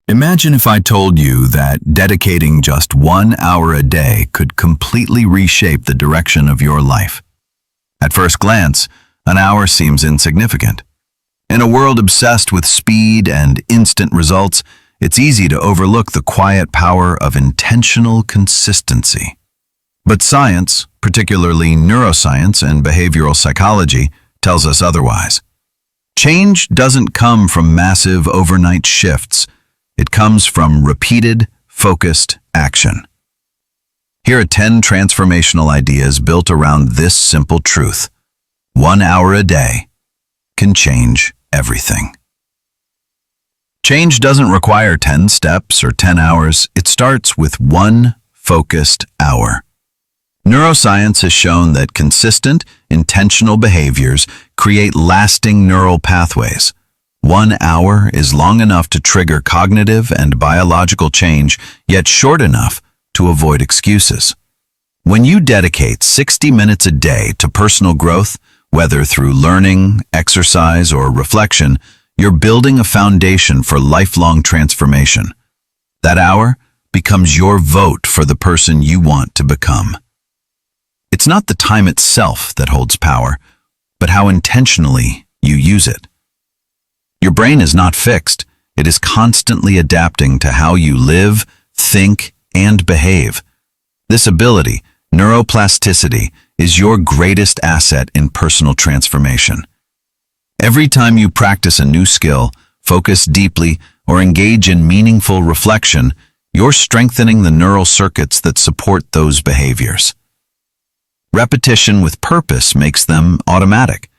Imagine if I told you that dedicating just 1 hour a day could completely reshape the direction of your life. At first glance, an hour seems insignificant. In a world obsessed with speed and instant results, it's easy to overlook the quiet power of intentional consistency. But science, particularly neuroscience and behavioral psychology, tells us otherwise. Change doesn't come from massive overnight shifts. It comes from repeated, focused action. Here are 10 transformational ideas built around this simple truth. 1 hour a day can change everything. Change doesn't require 10 steps or 10 hours. It starts with one focused hour. Neuroscience has shown that consistent, intentional behaviors create lasting neural pathways. 1 hour is long enough to trigger cognitive and biological change, yet short enough to avoid excuses. When you dedicate 60 minutes a day to personal growth, whether through learning, exercise, or reflection, you're building a foundation for lifelong transformation. That hour becomes your vote for the person you want to become. It's not the time itself that holds power, but how intentionally you use it. Your brain is not fixed. It is constantly adapting to how you live, think, and behave. This ability, neuroplasticity, is your greatest asset in personal transformation. Every time you practice a new skill, focus deeply, or engage in meaningful reflection, you're strengthening the neural circuits that support those behaviors. Repetition with purpose makes them automatic.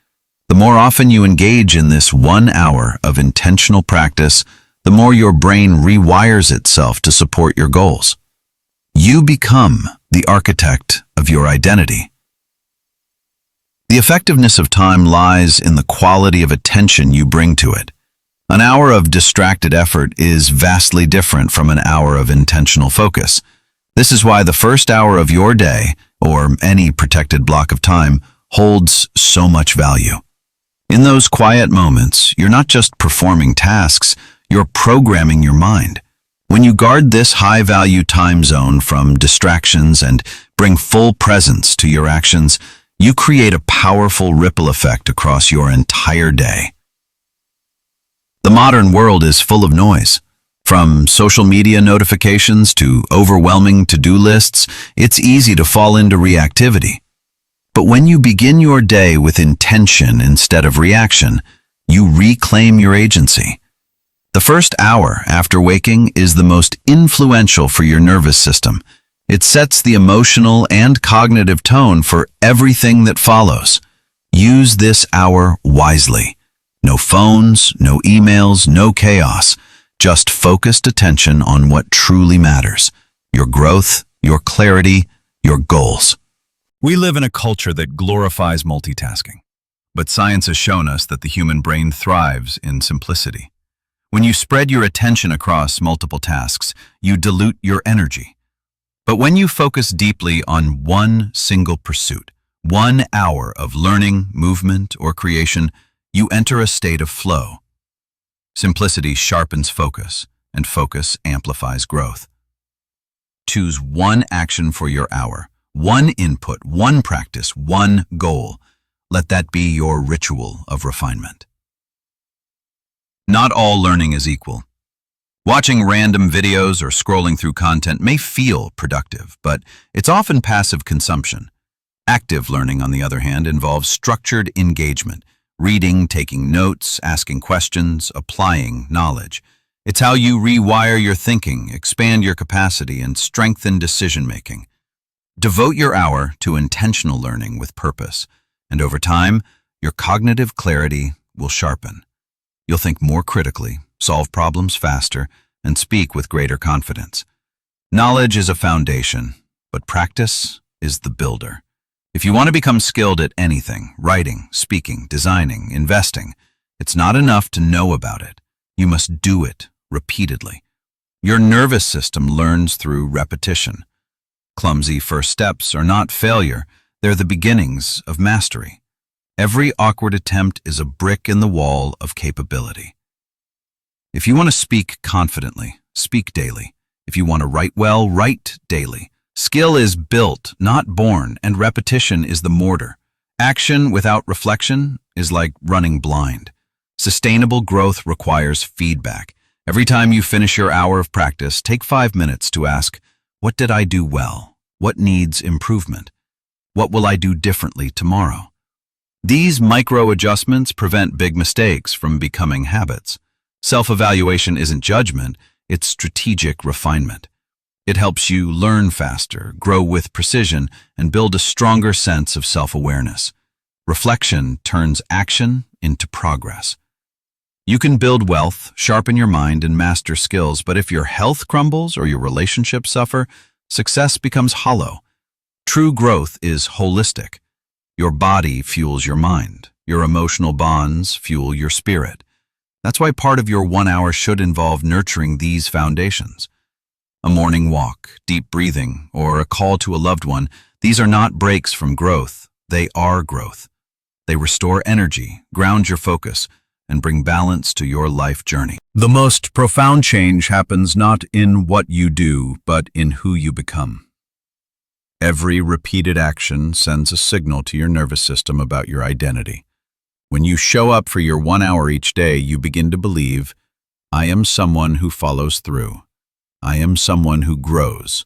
The more often you engage in this 1 hour of intentional practice, the more your brain rewires itself to support your goals. You become the architect of your identity. The effectiveness of time lies in the quality of attention you bring to it. An hour of distracted effort is vastly different from an hour of intentional focus. This is why the first hour of your day, or any protected block of time, holds so much value. In those quiet moments, you're not just performing tasks, you're programming your mind. When you guard this high-value time zone from distractions and bring full presence to your actions, you create a powerful ripple effect across your entire day. The modern world is full of noise. From social media notifications to overwhelming to-do lists, it's easy to fall into reactivity. But when you begin your day with intention instead of reaction, you reclaim your agency. The first hour after waking is the most influential for your nervous system. It sets the emotional and cognitive tone for everything that follows. Use this hour wisely. No phones, no emails, no chaos. Just focused attention on what truly matters. Your growth, your clarity, your goals. We live in a culture that glorifies multitasking, but science has shown us that the human brain thrives in simplicity. When you spread your attention across multiple tasks, you dilute your energy. But when you focus deeply on one single pursuit, 1 hour of learning, movement, or creation, you enter a state of flow. Simplicity sharpens focus, and focus amplifies growth. Choose one action for your hour. One input, one practice, one goal. Let that be your ritual of refinement. Not all learning is equal. Watching random videos or scrolling through content may feel productive, but it's often passive consumption. Active learning, on the other hand, involves structured engagement, reading, taking notes, asking questions, applying knowledge. It's how you rewire your thinking, expand your capacity, and strengthen decision-making. Devote your hour to intentional learning with purpose, and over time, your cognitive clarity will sharpen. You'll think more critically, solve problems faster, and speak with greater confidence. Knowledge is a foundation, but practice is the builder. If you want to become skilled at anything, writing, speaking, designing, investing, it's not enough to know about it. You must do it repeatedly. Your nervous system learns through repetition. Clumsy first steps are not failure, they're the beginnings of mastery. Every awkward attempt is a brick in the wall of capability. If you want to speak confidently, speak daily. If you want to write well, write daily. Skill is built, not born, and repetition is the mortar. Action without reflection is like running blind. Sustainable growth requires feedback. Every time you finish your hour of practice, take 5 minutes to ask, what did I do well? What needs improvement? What will I do differently tomorrow? These micro adjustments prevent big mistakes from becoming habits. Self-evaluation isn't judgment, it's strategic refinement. It helps you learn faster, grow with precision, and build a stronger sense of self-awareness. Reflection turns action into progress. You can build wealth, sharpen your mind, and master skills, but if your health crumbles or your relationships suffer, success becomes hollow. True growth is holistic. Your body fuels your mind. Your emotional bonds fuel your spirit. That's why part of your 1 hour should involve nurturing these foundations. A morning walk, deep breathing, or a call to a loved one, these are not breaks from growth. They are growth. They restore energy, ground your focus, and bring balance to your life journey. The most profound change happens not in what you do, but in who you become. Every repeated action sends a signal to your nervous system about your identity. When you show up for your 1 hour each day, you begin to believe, I am someone who follows through. I am someone who grows.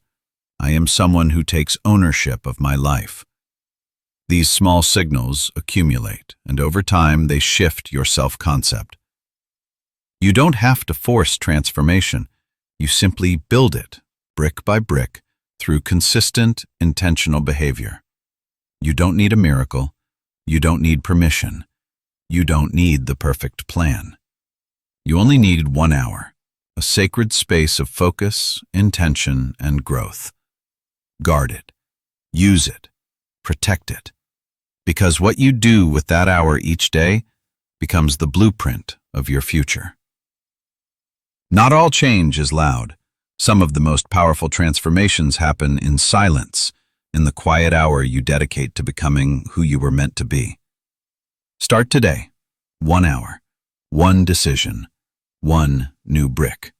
I am someone who takes ownership of my life. These small signals accumulate, and over time they shift your self-concept. You don't have to force transformation. You simply build it, brick by brick, through consistent, intentional behavior. You don't need a miracle. You don't need permission. You don't need the perfect plan. You only need 1 hour, a sacred space of focus, intention, and growth. Guard it. Use it. Protect it. Because what you do with that hour each day becomes the blueprint of your future. Not all change is loud. Some of the most powerful transformations happen in silence, in the quiet hour you dedicate to becoming who you were meant to be. Start today. 1 hour. One decision. One new brick.